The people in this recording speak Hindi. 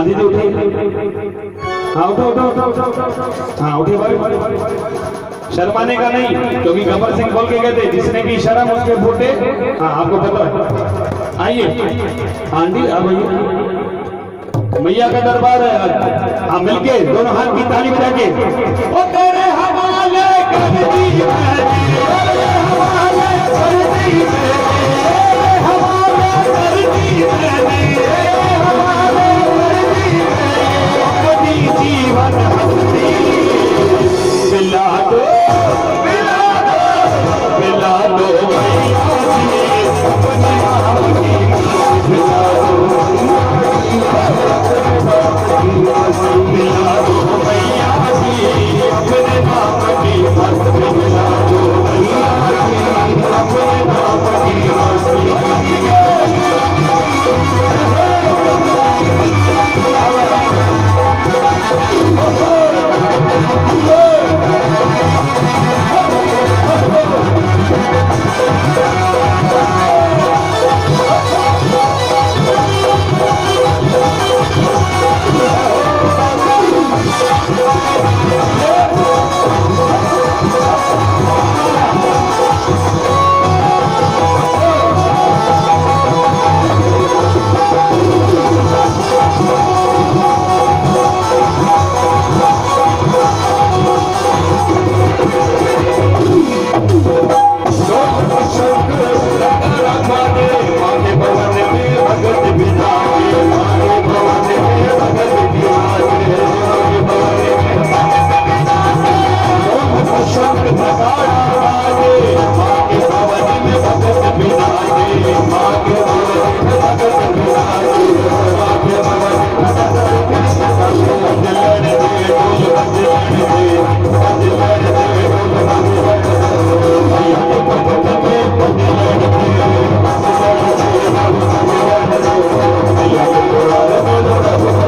गांधी जी उठे। हाँ उठो उठो उठो। हाँ उठे भाई, शर्माने का नहीं, क्योंकि गब्बर सिंह बोल के कहते जिसने भी शर्म उसके फूटे। हाँ आपको पता है, आइए आंटी अब मैया का दरबार है। हाँ मिलके दोनों हाथ की ताली बजा के, ओ तेरे हवाले कर दी तेरे हवाले कर दी हवाले कर दी हवाले कर दी अपनी जीवन हस्ती मिला दो मिला दो मिला दो मैया जी अपने नाम की मिला दो मिला दो मैया जी अपने नाम की मस्ती मिला दो मैया जी अपने नाम की मस्ती।